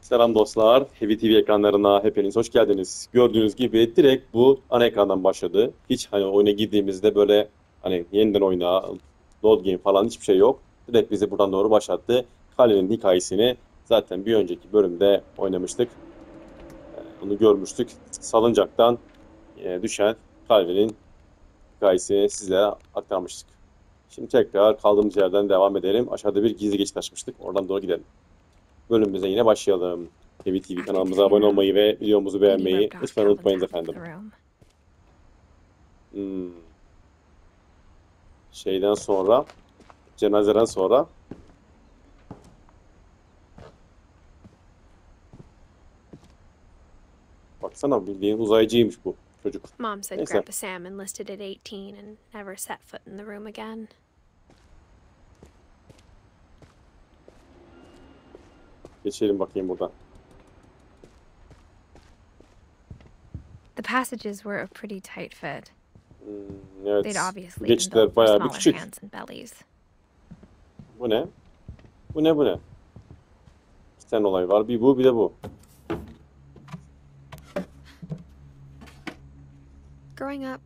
Selam dostlar, Heavy TV ekranlarına hepiniz hoş geldiniz. Gördüğünüz gibi direkt bu ana ekrandan başladı. Hiç hani oyuna girdiğimizde böyle hani yeniden oyna, load game falan hiçbir şey yok. Direkt bizi buradan doğru başlattı. Ailenin hikayesini zaten bir önceki bölümde oynamıştık. Onu görmüştük. Salıncaktan düşen Calvin'in hikayesini sizlere aktarmıştık. Şimdi tekrar kaldığımız yerden devam edelim. Aşağıda bir gizli geçit açmıştık. Oradan doğru gidelim. Bölümümüze yine başlayalım. Heavy TV kanalımıza abone olmayı ve videomuzu beğenmeyi lütfen unutmayınız efendim. Şeyden sonra, cenazeden sonra baksana bildiğin uzaycıymış bu çocuk. Mom said Neyse. Grandpa Sam enlisted at 18 and never set foot in the room again. Geçelim bakayım buradan. The passages were a pretty tight fit. Evet. They'd obviously been Geçitler built for bayağı bir smaller küçük. hands and bellies. Bu ne? Bu ne bu ne? İki tane olay var. Bir bu bir de bu. Growing up,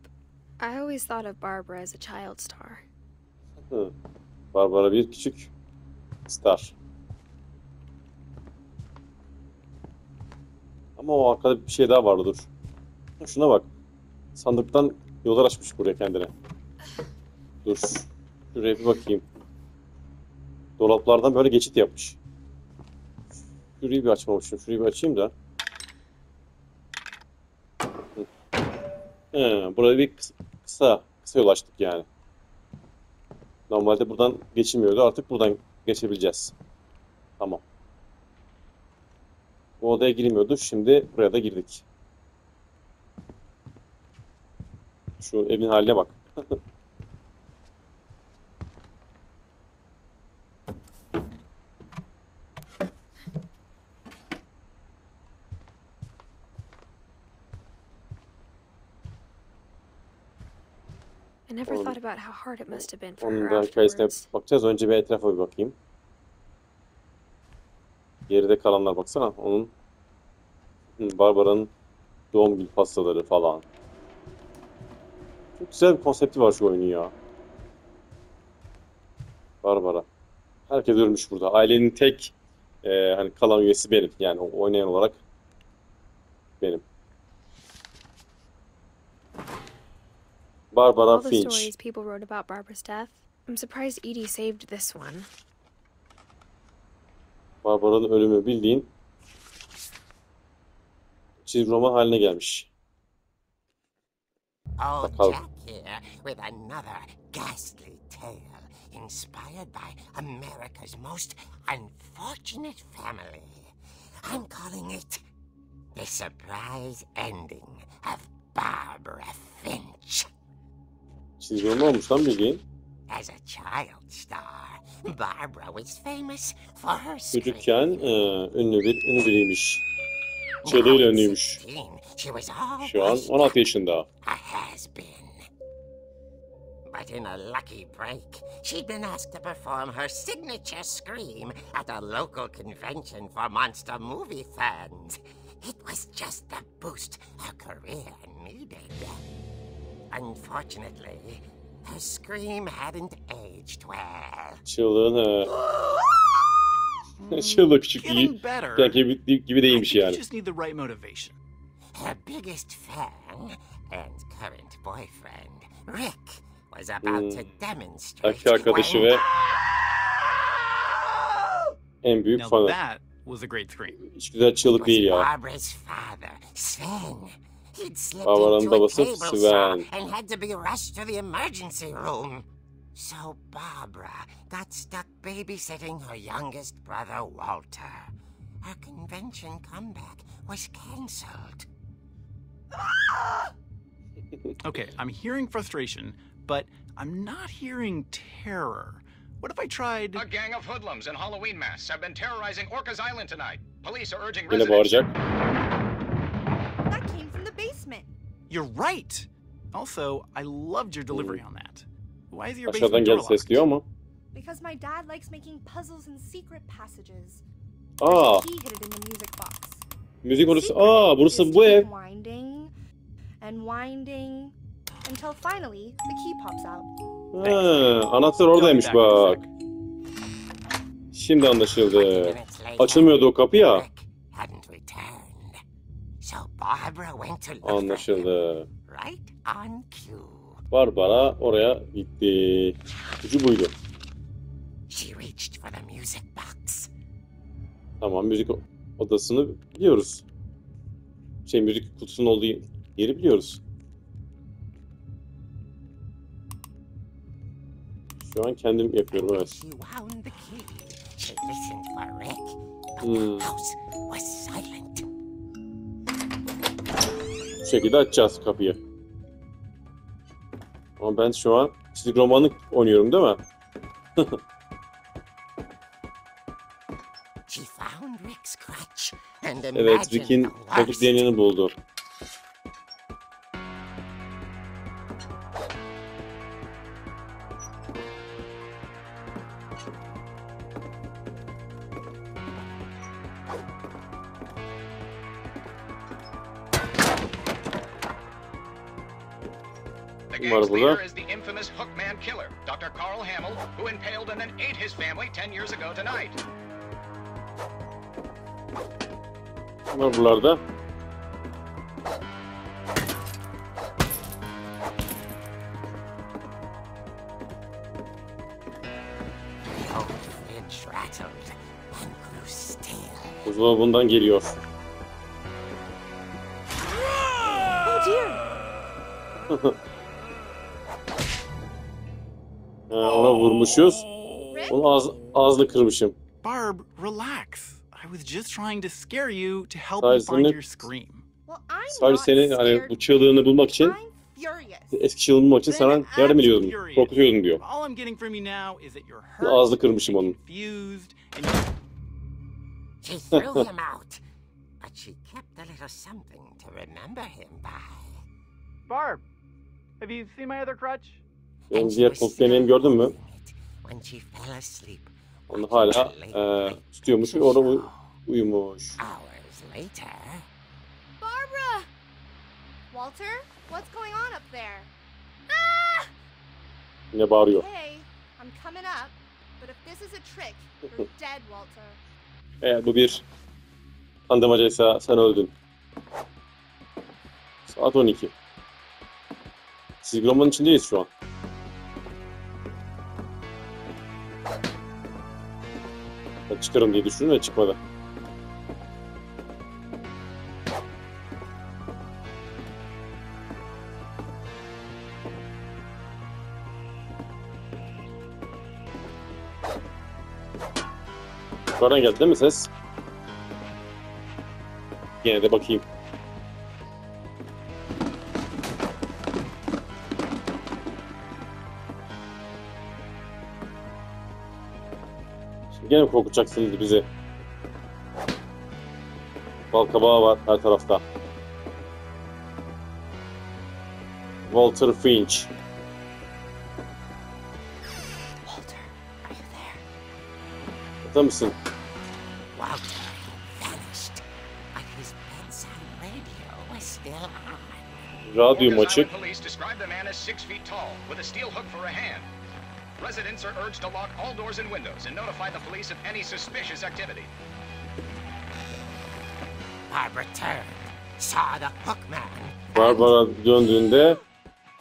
I always thought of Barbara as a child star. Barbara bir küçük star. Ama o arkada bir şey daha vardı, dur. Şuna bak. Sandıktan yollar açmış buraya kendine. Dur. Şuraya bir bakayım. Dolaplardan böyle geçit yapmış. Şurayı bir açmamışım. Şurayı bir açayım da. Buraya bir kısa yol açtık yani. Normalde buradan geçilmiyordu. Artık buradan geçebileceğiz. Tamam. Bu odaya girilmiyordu. Şimdi buraya da girdik. Şu evin haline bak. I never thought about how hard it must have been for Onun her da hikayesine afterwards. bakacağız. Önce bir etrafa bir bakayım. Geride kalanlar baksana. Onun Barbara'nın doğum günü pastaları falan. Çok güzel bir konsepti var şu oyunun ya. Barbara. Herkes ölmüş burada. Ailenin tek hani kalan üyesi benim. Yani oynayan olarak benim. Barbara All the Finch. stories people wrote about Barbara's death, I'm surprised Edie saved this one. Barbara'nın ölümü bildiğin çizgi roman haline gelmiş. Old Bakalım. Jack here with another ghastly tale inspired by America's most unfortunate family. I'm calling it The Surprise Ending of Barbara Finch. Çizgi roman olmuş lan bildiğin. As a child star, Barbara was famous for her scream. Çocukken ünlü biriymiş. Çığlığıyla ünlüymüş. Şu an 16 yaşında. A has-been. But in a lucky break, she'd been asked to perform her signature scream at a local convention for monster movie fans. It was just the boost her career needed. Unfortunately, her scream hadn't aged well. Çığlığın çığlık küçük iyi. Gibi değilmiş yani. Her biggest fan and current boyfriend, Rick, was about to demonstrate. Erkek arkadaşı ve en büyük fanı. Hiç güzel çığlık değil ya. Barbara's father, Sven. He'd slipped Barbara'nın into a babası table Sven. saw and had to be rushed to the emergency room. So Barbara got stuck babysitting her youngest brother, Walter. Her convention comeback was cancelled. Okay, I'm hearing frustration, but I'm not hearing terror. What if I tried... A gang of hoodlums in Halloween masks have been terrorizing Orcas Island tonight. Police are urging Yine residents... bağıracak. You're right. Also, I loved your delivery on that. Why is your Aşağıdan basement geldi door ses locked? diyor ama. Because my dad likes making puzzles and secret passages. Aa, He hid it in the music box. müzik odası. Secret Aa, burası is bu to ev. keep winding and winding until finally the key pops out. Ha, anahtar oradaymış bak. Şimdi anlaşıldı. minutes later, Açılmıyordu o kapı ya. Rick hadn't returned. So Barbara went to look for him. Anlaşıldı. Right on cue. Barbara oraya gitti. İpucu buydu. She reached for the music box. Tamam, müzik odasını biliyoruz. Müzik kutusunun olduğu yeri biliyoruz. Şu an kendim yapıyorum, evet. She wound the key. She listened for Rick, but Hmm. the house was silent. Bu şekilde açacağız kapıyı. Ama ben şu an çizgi romanı oynuyorum değil mi? She found Rick's crutch and Evet, imagined Rick'in the koltuk worst. değneğini buldu. The Kim var gang's burada? leader is the infamous Hookman killer, Dr. Carl Hamill, who impaled and then ate his family 10 years ago tonight. Kim var buralarda? The old fridge rattled and grew still. Buzdolabından geliyor. Oh dear! Ona vurmuşuz. Onu ağzını kırmışım. Barb, relax. I was just trying to scare you to help Sadece you find seni- your scream. Well, I'm Sadece not seni hani scared. bu çığlığını bulmak için, I'm furious. eski çığlığını bulmak için sana yardım ediyordum. Korkutuyordum diyor. All I'm getting from you now is that you're hurt, Ağzını kırmışım onun. confused, and you... She threw him out, but she kept a little something to remember him by. Barb, have you seen my other crutch? Benim And she diğer was koltuk still değneğimi gördün mü? holding it when she fell asleep, Onu watching hala the late night tutuyormuş ve show. orada uyumuş. Hours later, Barbara! Walter, what's going on up there? Yine bağırıyor. Hey, I'm coming up, but if this is a trick, you're dead, Walter. Eğer bu bir kandırmacaysa sen öldün. Saat 12. Çizgi romanın içindeyiz şu an. Ben çıkarım diye düşündüm ve çıkmadı. Yukarıdan geldi değil mi ses? Yine de bakayım. Şimdi gene korkutacaksınız bizi. Balkabağı var her tarafta. Walter Finch. Walter, are you there? Burada mısın? Walter had vanished, but his bedside radio was still on. Radyom Orcas açık. Island police describe the man as 6 feet tall, with a steel hook for a hand. Residents are urged to lock all doors and windows and notify the police of any suspicious activity. Barbara turned, saw the hookman, Barbara döndüğünde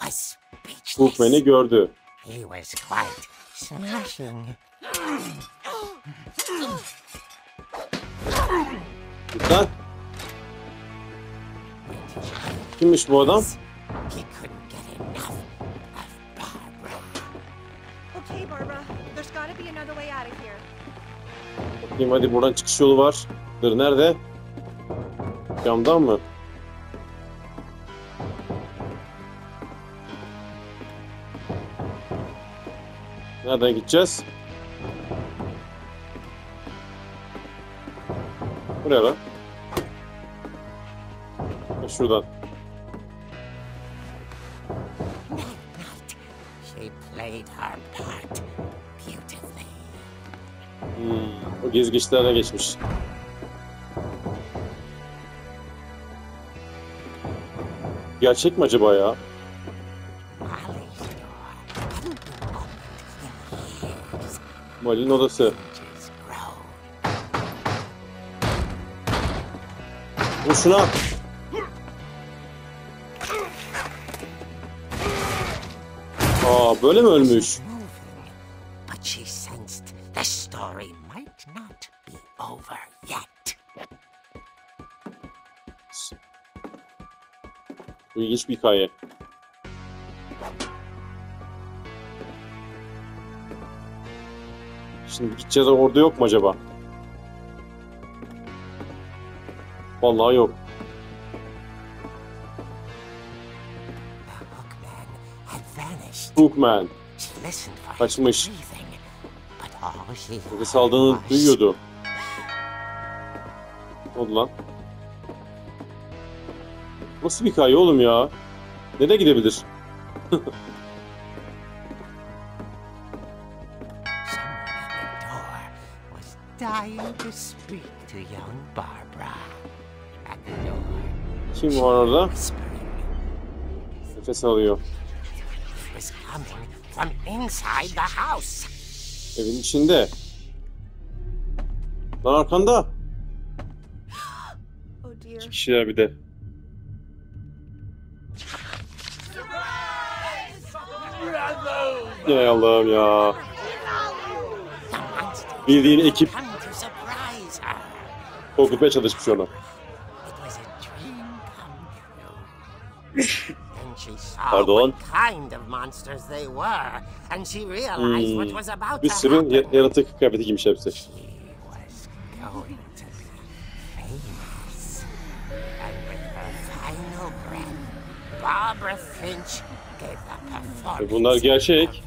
was speechless. Hookman'i gördü. He was quite smashing. Git lan. Kimmiş bu adam? He couldn't get enough of Barbara. Okay, Barbara, there's gotta be another way out of here. Bakayım, hadi buradan çıkış yolu var. Dur, nerede? Camdan mı? Nereden gideceğiz? Buraya lan. Ha, şuradan. played her part beautifully. O gezgiçlerine geçmiş. Gerçek mi acaba ya? Molly'nin odası. Vur şuna. Aa, böyle mi ölmüş? But she sensed the story might not be over yet. Bu ilginç bir hikaye. Şimdi gideceğiz, orada yok mu acaba? Vallahi yok. Hookman kaçmış. Nefes aldığını duyuyordu. Ne oldu lan? Nasıl bir hikaye oğlum ya? Nereye gidebilir? Kim var orada? Nefes alıyor. Evin içinde. Lan arkanda. Oh dear. İki kişiler bir de. Ya Allah'ım ya. Bildiğin ekip korkutmaya çalışmış onu. Pardon. Bir sürü yaratık kıyafeti giymiş hepsi. Bunlar gerçek.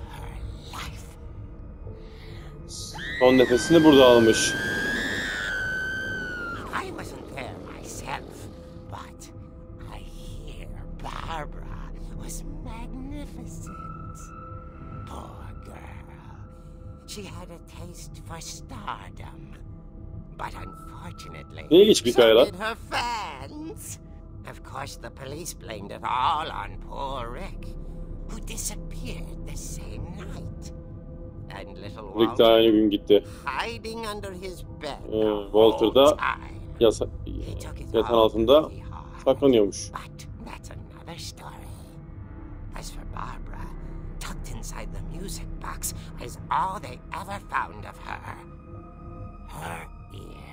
Son nefesini burada almış. Ne ilginç bir hikaye lan. Of course, the police blamed it all on poor Rick, who disappeared the same night. And little Rick de aynı gün gitti. hiding under his bed. Walter da yatağın altında saklanıyormuş. But that's another story. As for Barbara, tucked inside the music box is all they ever found of her. Her ear.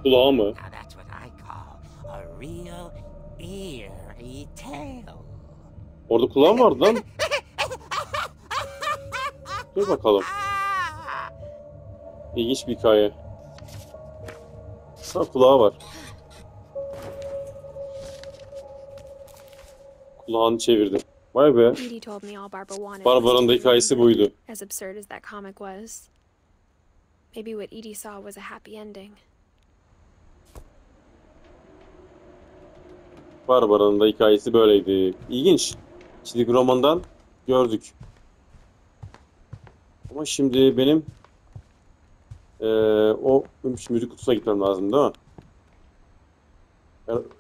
Kulağı mı? Now that's what I call a real eerie tale. Orada kulağı mı vardı lan? Dur bakalım. İlginç bir hikaye. Ha, kulağı var. Kulağını çevirdi. Vay be. Edie told me all Barbara wanted. Barbara'nın da hikayesi buydu. As absurd as that comic was, maybe what Edie saw was a happy ending. Barbara'nın da hikayesi böyleydi. İlginç. Çizgi romandan gördük. Ama şimdi benim o müzik kutusuna gitmem lazım değil mi?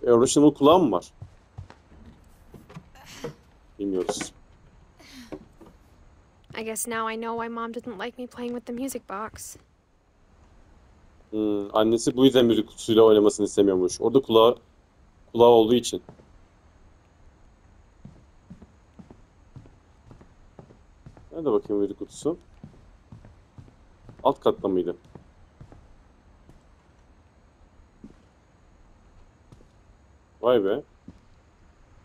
Original kulağı mı var? Bilmiyoruz. I guess now I know why Mom didn't like me playing with the music box. Annesi bu yüzden müzik kutusuyla oynamasını istemiyormuş. Orada kulağı olduğu için. Nerede bakayım müzik kutusu? Alt katta mıydı? Vay be.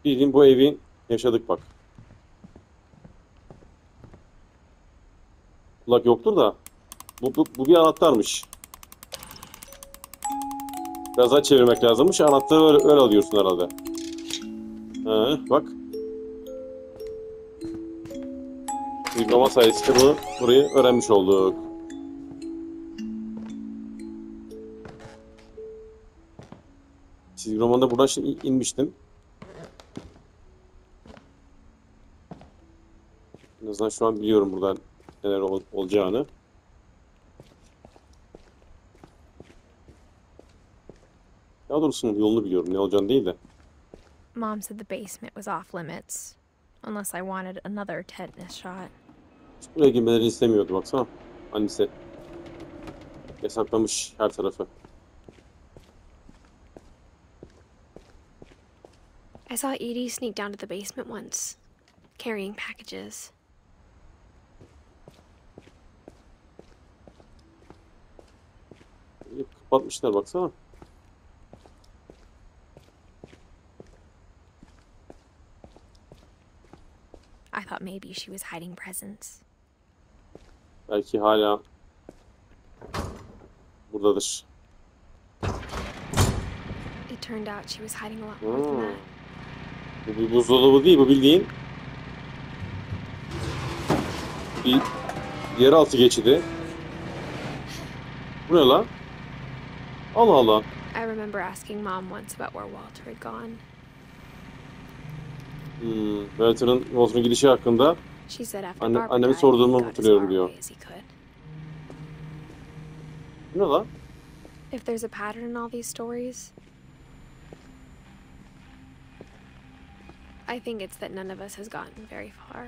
Bildiğin bu evin yaşadık bak. Kulak yoktur da. Bu bir anahtarmış. Biraz daha çevirmek lazımmış. Anahtarı öyle alıyorsun herhalde. Bak. Uygulama sayesinde burayı öğrenmiş olduk. Çizgi romanda buradan şimdi inmiştim. En azından şu an biliyorum buradan neler olacağını. Daha doğrusu yolunu biliyorum. Ne olacağını değil de. Mom said the basement was off limits, unless I wanted another tetanus shot. Buraya girmelerini istemiyordu baksana. Annesi yasaklamış her tarafı. I saw Edie sneak down to the basement once, carrying packages. Kapatmışlar baksana. I thought maybe she was hiding presents. Belki hala buradadır. It turned out she was hiding a lot more than that. Bu bir buzdolabı değil, bu bildiğin bir yeraltı geçidi. Bu ne lan? Allah Allah. I remember asking Mom once about where Walter had gone. Walter'ın gidişi hakkında She said after Barbara anneme died, sorduğumu he got as hatırlıyorum far diyor. away as he could. Bu ne lan? If there's a pattern in all these stories, I think it's that none of us has gotten very far.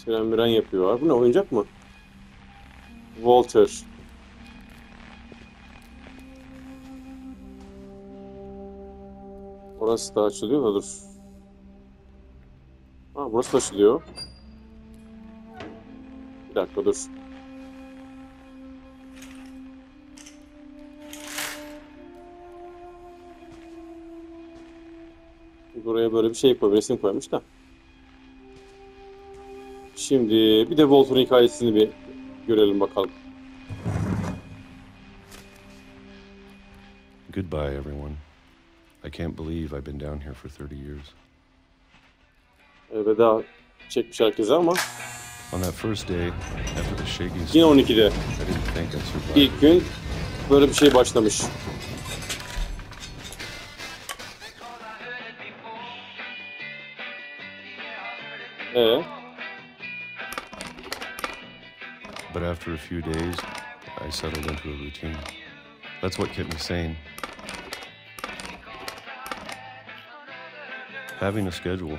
Miren yapıyor. Bu ne, oyuncak mı? Walter. Orası da açılıyor da dur. Ha, burası da açılıyor. Bir dakika dur. Buraya böyle bir şey koymuş, resim koymuş da. Şimdi bir de Walter'ın hikayesini bir görelim bakalım. Goodbye, everyone. I can't believe I've been down here for 30 years. Elveda çekmiş herkese ama On that first day, after the shaky yine 12'de I didn't think I'd survive. ilk gün böyle bir şey başlamış. But after a few days, I settled into a routine. That's what kept me sane. Having a schedule.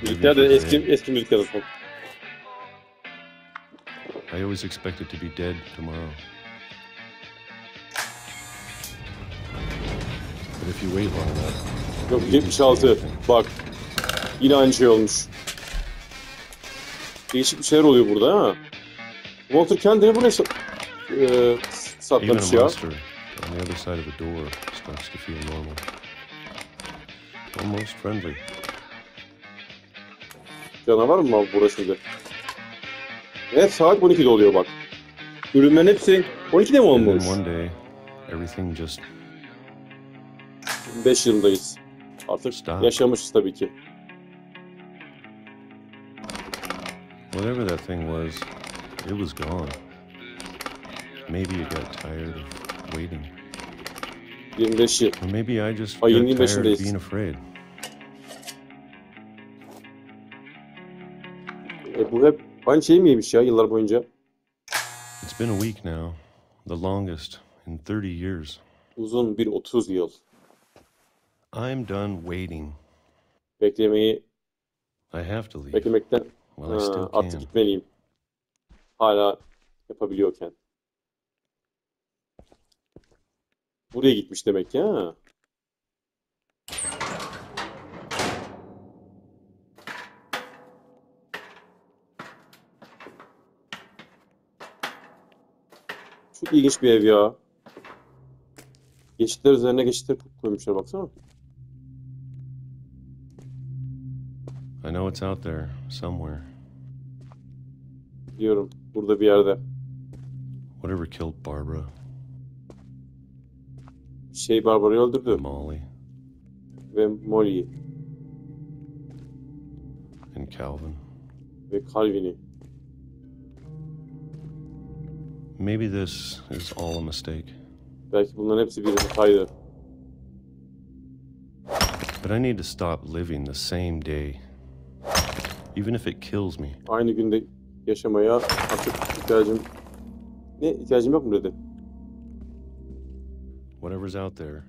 Müzikler de eski müzik yazısı. I always expected to be dead tomorrow. But if you wait long enough... Yok, 76. Bak. Yine aynı şey olmuş. Değişik bir şeyler oluyor burada ha. Walter kendini buraya Even saklamış a ya. monster on the other side of the door starts to feel normal. Almost friendly. Canavar mı abi burası şimdi? Evet, saat 12'de oluyor bak. Ürünlerin hepsi 12'de mi And then olmuş? one day, everything just 5 yılındayız. Artık Stop. yaşamışız tabii ki. Whatever that thing was, it was gone. Maybe it got tired of waiting. 25 yıl. Or maybe I just Ayın got tired 25'indeyiz. of being afraid. Bu hep aynı şey miymiş ya yıllar boyunca? It's been a week now, the longest in 30 years. Uzun bir 30 yıl. I'm done waiting. Beklemeyi, I have to leave. beklemekten Well, I still artık can. gitmeliyim. Hala yapabiliyorken. Buraya gitmiş demek ya. Çok ilginç bir ev ya. Geçitler üzerine geçitler koymuşlar baksana. I know it's out there somewhere. Diyorum burada bir yerde. Whatever killed Barbara, Barbara'yı öldürdü. Molly, Ve Molly'yi and Calvin. ve Calvin'i. Maybe this is all a mistake. Belki bunların hepsi bir hataydı. But I need to stop living the same day. even if it kills me. Aynı günde yaşamaya artık ihtiyacım yok mu dedi. Whatever's out there,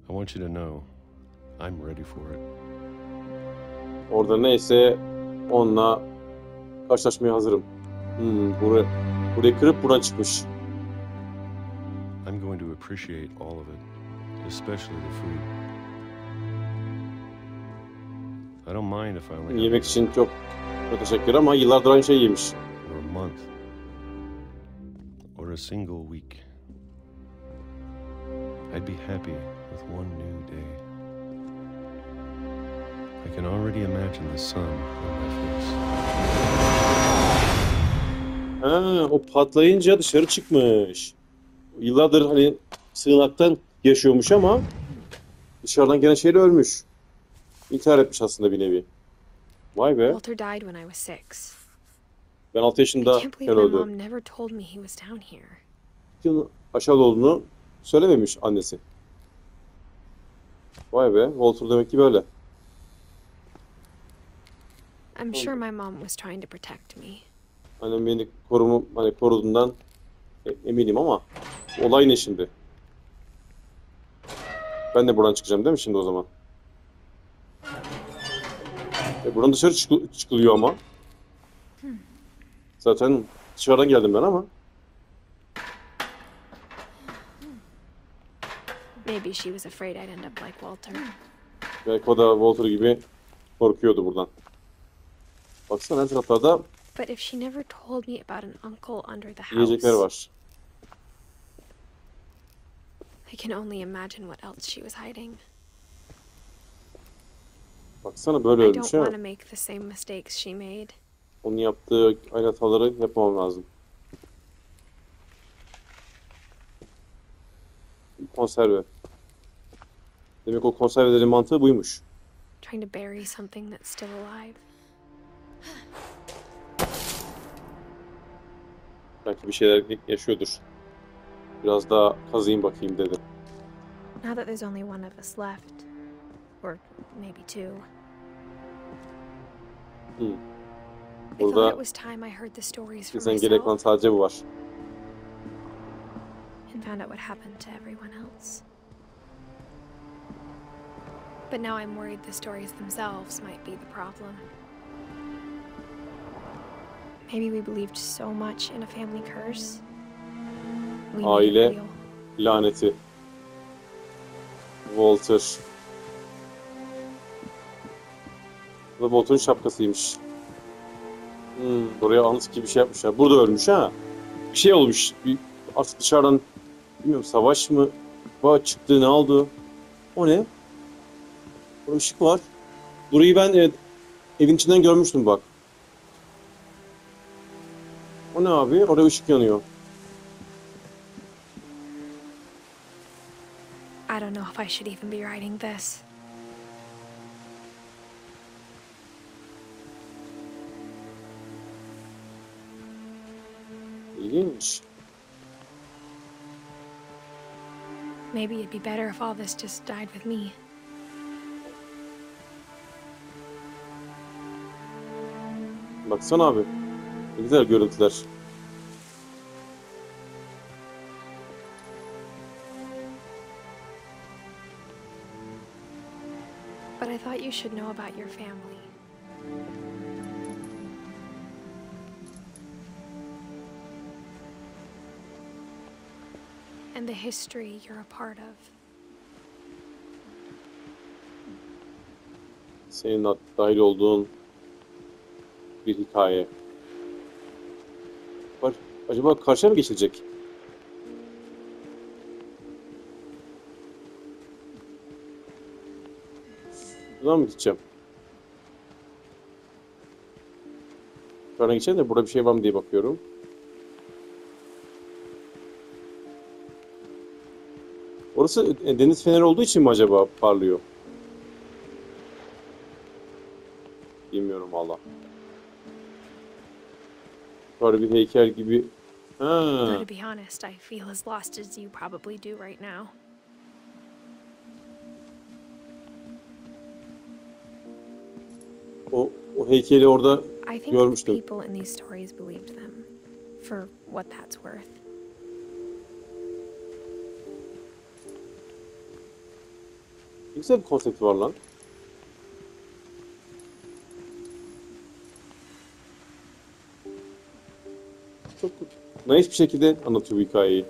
I want you to know I'm ready for it. Orada neyse onunla karşılaşmaya hazırım. Burayı kırıp buradan çıkmış. I'm going to appreciate all of it, especially the food. I don't mind if I only have Yemek için çok teşekkür ama yıllardır aynı şeyi yemiş. or a month or a single week. I'd be happy with one new day. I can already imagine the sun on my face. O patlayınca dışarı çıkmış. Yıllardır hani sığınaktan yaşıyormuş ama dışarıdan gelen şeyle ölmüş. İntihar etmiş aslında bir nevi. Vay be. Walter died when I was 6. Ben 6 I yaşında can't believe my öldü. mom never told me he was down here. Yılın aşağıda olduğunu söylememiş annesi. Vay be. Walter demek ki böyle. I'm sure my mom was trying to protect me. Annem beni koruduğundan eminim ama olay ne şimdi? Ben de buradan çıkacağım değil mi şimdi o zaman? Buradan dışarı çıkılıyor ama. Zaten dışarıdan geldim ben ama. Maybe she was afraid I'd end up like Walter. Belki o da Walter gibi korkuyordu buradan. Baksana her taraflarda But if she never told me about an uncle under the yiyecekler house, var. I can only imagine what else she was hiding. Baksana böyle I ölmüş don't ha. want to make the same mistakes she made. Onun yaptığı aynı hataları yapmam lazım. Konserve. Demek o konservelerin mantığı buymuş. Trying to bury something that's still alive. Belki bir şeyler yaşıyordur. Biraz daha kazıyım bakayım dedi. Now that there's only one of us left, or maybe two, I thought Burada it was time I heard the stories for bizden gerek olan myself sadece bu var. and found out what happened to everyone else. But now I'm worried the stories themselves might be the problem. Maybe we believed so much in a family curse. We made it Aile real. laneti. Walter. Bu da Walter'ın şapkasıymış. Buraya anıt gibi bir şey yapmışlar. Burada ölmüş ha. Bir şey olmuş. Artık dışarıdan bilmiyorum savaş mı çıktı ne oldu? O ne? Burada ışık var. Burayı ben evin içinden görmüştüm bak. O ne abi? Orada ışık yanıyor. I don't know if I should even be writing this. İlginç. Maybe it'd be better if all this just died with me. Baksana abi. Ne güzel görüntüler. But I thought you should know about your family. And the history you're a part of. Senin dahil olduğun bir hikaye. Var. Acaba karşıya mı geçilecek? Buradan mı gideceğim? Şuradan geçeceğim de burada bir şey var mı diye bakıyorum. Orası deniz feneri olduğu için mi acaba parlıyor? Bilmiyorum valla. Böyle bir heykel gibi. Though to be honest, I feel as lost as you probably do right now. O O heykeli orada I think görmüştüm. people in these stories believed them, for what that's worth. Güzel bir konsept var lan. Çok naif bir şekilde anlatıyor bu hikayeyi.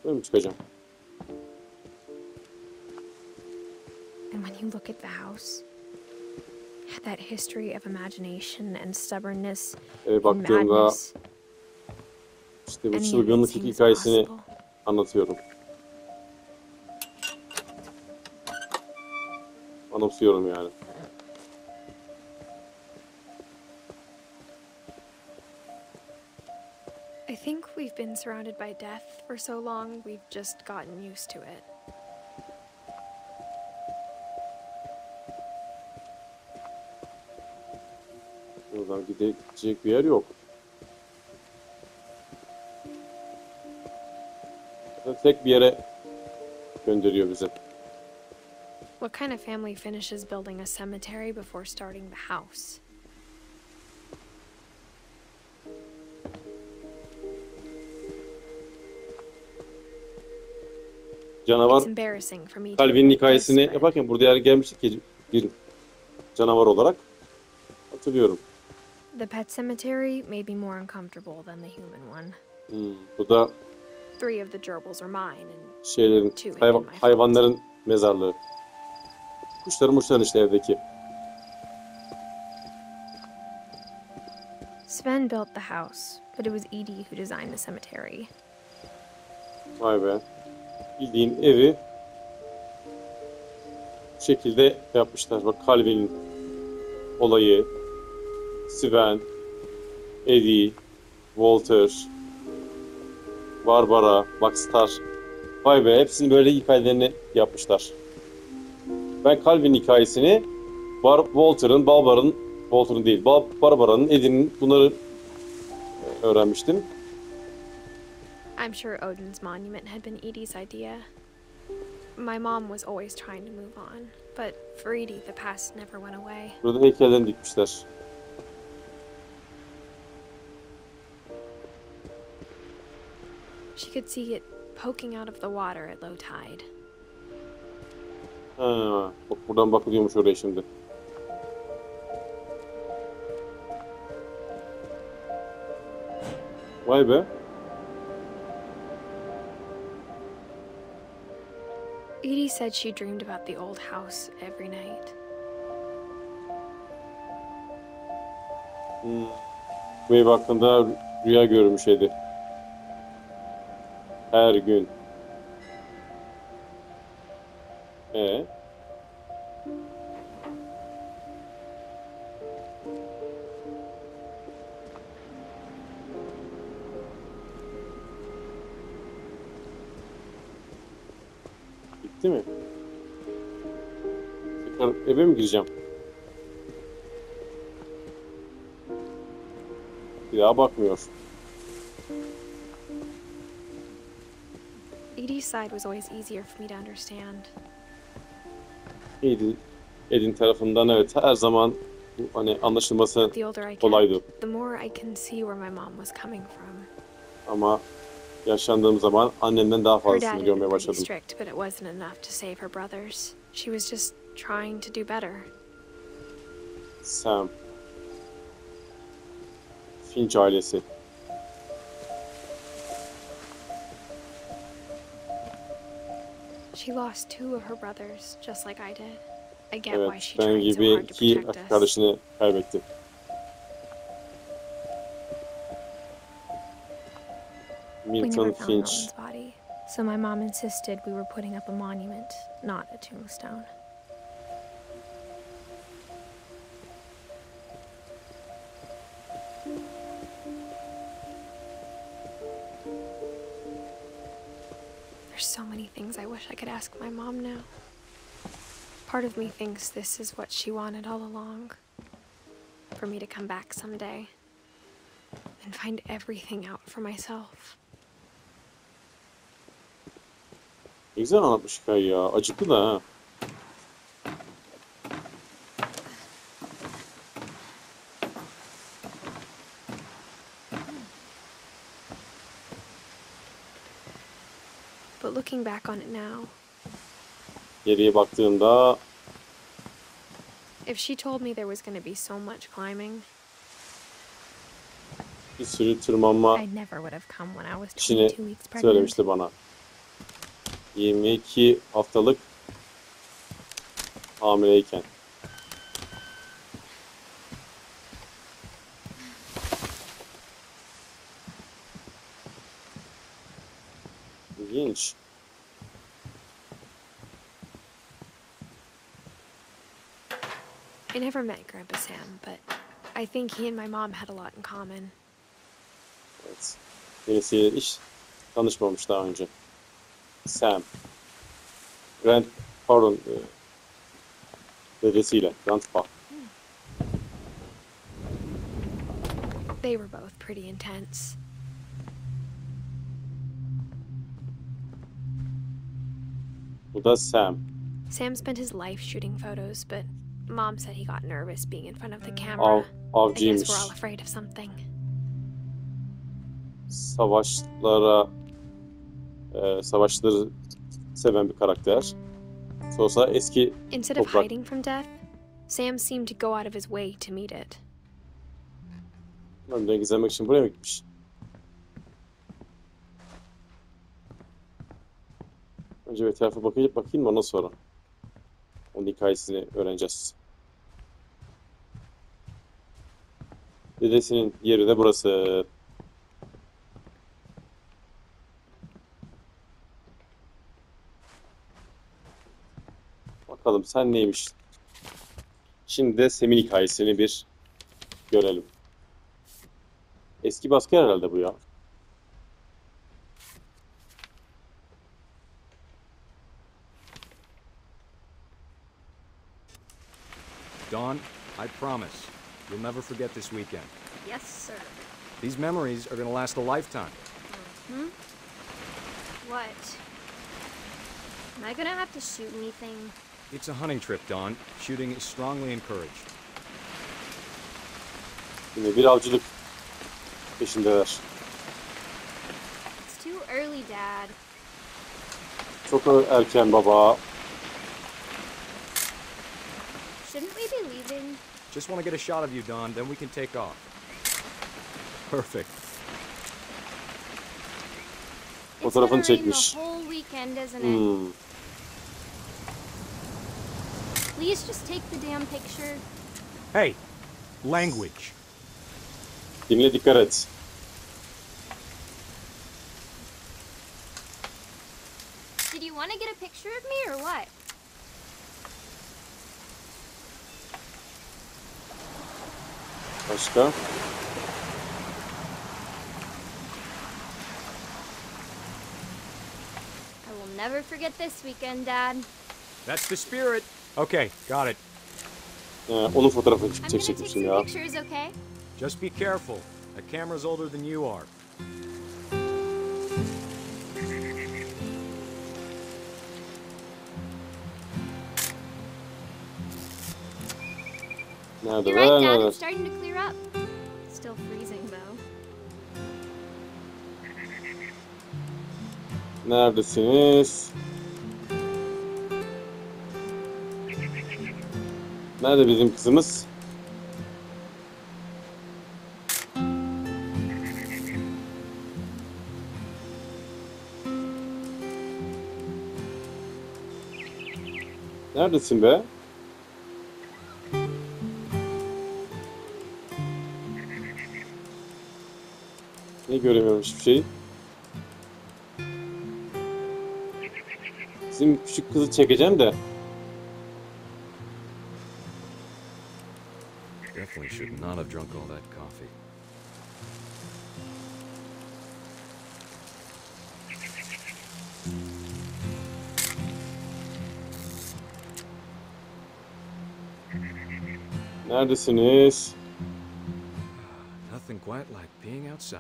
Böyle mi çıkacağım? And when you look at the house, it had that history of imagination and stubbornness and Baktığımda madness. işte bu Any of it çılgınlık seems hikayesini possible. anlatıyorum. Anımsıyorum yani. I think we've been surrounded by death for so long, we've just gotten used to it. Buradan gidecek bir yer yok. Tek bir yere gönderiyor bizi. What kind of family finishes building a cemetery before starting the house? Canavar It's embarrassing for me to Calvin'in admit this, hikayesini but yaparken burada yer gelmiştik ki bir canavar olarak hatırlıyorum. the pet cemetery made me more uncomfortable than the human one. Bu da 3 of the gerbils are mine, and şeylerin, hayvanların mezarlığı. Kuşların işte evdeki. Sven built the house, but it was Edie who designed the cemetery. Vay be. Bildiğin evi bu şekilde yapmışlar. Bak Calvin'in olayı, Sven, Eddie, Walter, Barbara, Baxter. Vay be, hepsinin böyle hikayelerini yapmışlar. Ben Calvin'in hikayesini Barbara'nın, Eddie'nin bunları öğrenmiştim. I'm sure Odin's monument had been Edie's idea. My mom was always trying to move on, but for Edie, the past never went away. Burada heykellerini dikmişler. She could see it poking out of the water at low tide. Ha, bak buradan bakılıyormuş oraya şimdi. Vay be. Edie said she dreamed about the old house every night. Bu ev hakkında rüya görmüş Eddie. Her gün. Bitti mi? Tekrar eve mi gireceğim? Bir daha bakmıyor. Edie's side was always easier for me to understand. Ed'in tarafından evet her zaman bu hani anlaşılması The older I kolaydı. get, the more I can see where my mom was coming from. Ama yaşlandığım zaman annemden daha Her dad fazlasını had been görmeye pretty başladım. strict, but it wasn't enough to save her brothers. She was just trying to do better. Sam. Finch ailesi. She lost 2 of her brothers, just like I did. I get why Evet, she ben tried so gibi hard to 2 protect us. kardeşini kaybetti. We never Milton found Finch. Roland's body, so my mom insisted we were putting up a monument, not a tombstone. There's so many things I wish I could ask my mom now. Part of me thinks this is what she wanted all along. For me to come back someday and find everything out for myself. Ne güzel anlatmış hikaye ya. Acıklı da ha. But looking back on it now, Geriye baktığında if she told me there was going to be so much climbing, bir sürü tırmanma I never would have come when I was işini 22 weeks pregnant. söylemişti bana. 22 haftalık hamileyken. İlginç. I never met Grandpa Sam, but I think he and my mom had a lot in common. Evet. Birisiyle hiç tanışmamış daha önce. Sam. Pardon. Dedesiyle. Grandpa. They were both pretty intense. Bu da Sam. Sam spent his life shooting photos, but Mom said he got nervous being in front of the camera. I guess Avcıymış. we're all afraid of something. Savaşları seven bir karakter. Sosa eski Instead of toprak. hiding from death, Sam seemed to go out of his way to meet it. Önden gizlemek için buraya mı gitmiş? Önce bir etrafa bakayım ondan sonra. Onun hikayesini öğreneceğiz. Dedesinin yeri de burası. Bakalım sen neymiş? Şimdi de Sem'in hikayesini bir görelim. Eski bir asker herhalde bu ya. Dawn, I promise, you'll never forget this weekend. Yes, sir. These memories are gonna last a lifetime. Hmm? What? Am I gonna have to shoot anything? It's a hunting trip, Dawn. Shooting is strongly encouraged. Yine bir avcılık peşindeler. It's too early, Dad. Çok erken baba. Shouldn't we be leaving? Just want to get a shot of you, Dawn, then we can take off. Perfect. It's Fotoğrafını gonna rain çekmiş. the whole weekend, isn't it? Please just take the damn picture. Hey, language. Dinle, dikkat et. Did you want to get a picture of me or what? Başka? I will never forget this weekend, Dad. That's the spirit. Okay, got it. Onun fotoğrafını I'm gonna take çekecekmişim some ya. pictures, okay? Just be careful. That camera's older than you are. Nerede? You're right, Dad. Nerede? It's starting to clear up. Still freezing, though. Neredesiniz? Nerede bizim kızımız? Neredesin be? Ne göremiyorum hiçbir şey. Bizim küçük kızı çekeceğim de. Definitely should not have drunk all that coffee. Neredesiniz? Nothing quite like being outside.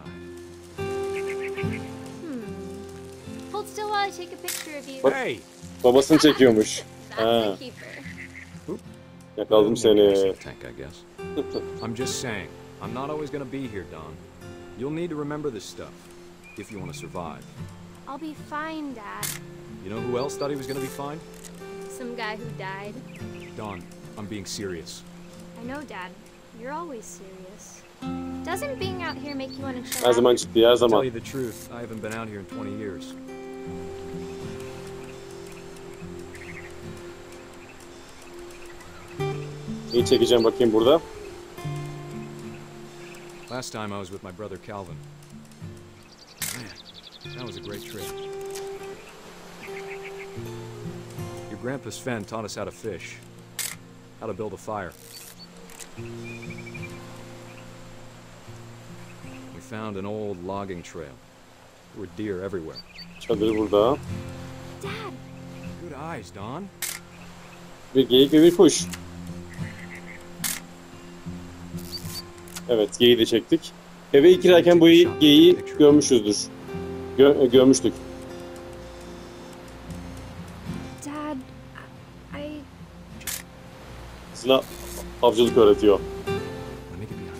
Hold still while I take a picture of you. Bak, Hey! babasını çekiyormuş. That's Ha, my keeper. yakaladım seni. Tank, I guess. I'm just saying, I'm not always gonna be here, Don. You'll need to remember this stuff if you want to survive. I'll be fine, Dad. You know who else thought he was gonna be fine? Some guy who died. Don, I'm being serious. I know, Dad. You're always serious. Doesn't being out here make you want to chill Her out? zaman ciddi, her To tell zaman. you the truth, I haven't been out here in 20 years. İyi çekeceğim bakayım burada. Last time I was with my brother Calvin. Man, that was a great trip. Your grandpa Sven taught us how to fish, how to build a fire. We found an old logging trail. There were deer everywhere. Çadır burada. Dad, Good eyes, Don. Bir geyik ve bir kuş. Evet, geyiği de çektik. Eve ilk girerken bu geyiği görmüşüzdür. Görmüştük. Dad, I Kızına avcılık öğretiyor. Let me get behind you.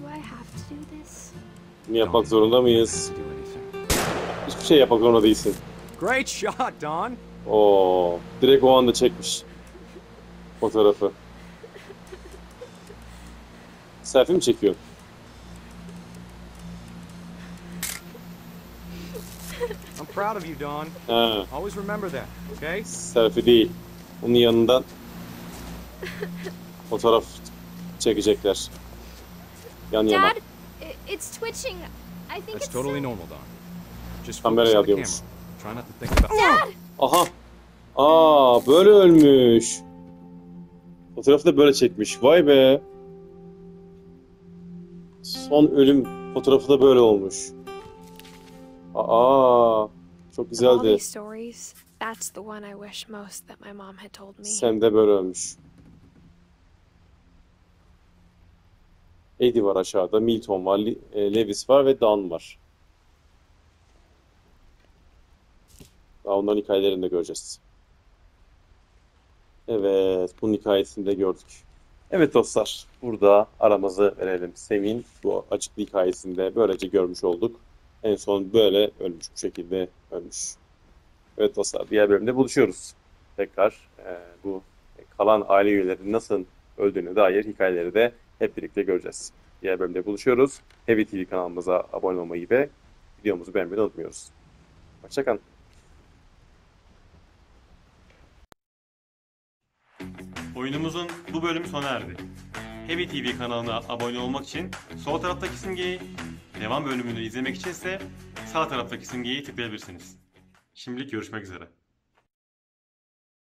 do I have to do this? Bunu yapmak zorunda mıyız? Do anything. Hiçbir şey yapmak zorunda değilsin. Great shot, Don. Oo, direkt o anda çekmiş fotoğrafı. Selfie mi çekiyor? I'm proud of you, Don. Ha, Always remember that, okay? selfie değil. Onun yanından fotoğraf çekecekler. Yan yana. Dad, it's twitching. I think That's it's totally so... normal, Don. Just Kameraya focus on the alıyormuş. camera. Try not to think about. Aha. Aa, böyle ölmüş. Fotoğrafı da böyle çekmiş. Vay be. Son ölüm fotoğrafı da böyle olmuş. Aa, çok Of all güzeldi. these stories, that's the one I wish most that my mom had told me. Sam de böyle ölmüş. Eddie var aşağıda, Milton var, Lewis var ve Dan var. Daha onların hikayelerini de göreceğiz. Evet, bunun hikayesini de gördük. Evet dostlar, burada aramızı verelim. Sem'in bu açıklı hikayesinde böylece görmüş olduk. En son böyle ölmüş, bu şekilde ölmüş. Evet dostlar, diğer bölümde buluşuyoruz. Tekrar bu kalan aile üyelerinin nasıl öldüğüne dair hikayeleri de hep birlikte göreceğiz. Diğer bölümde buluşuyoruz. Heavy TV kanalımıza abone olmayı ve videomuzu beğenmeyi unutmuyoruz. Hoşçakalın. Oyunumuzun bu bölümü sona erdi. Heavy TV kanalına abone olmak için sol taraftaki simgeyi, devam bölümünü izlemek için ise sağ taraftaki simgeyi tıklayabilirsiniz. Şimdilik görüşmek üzere.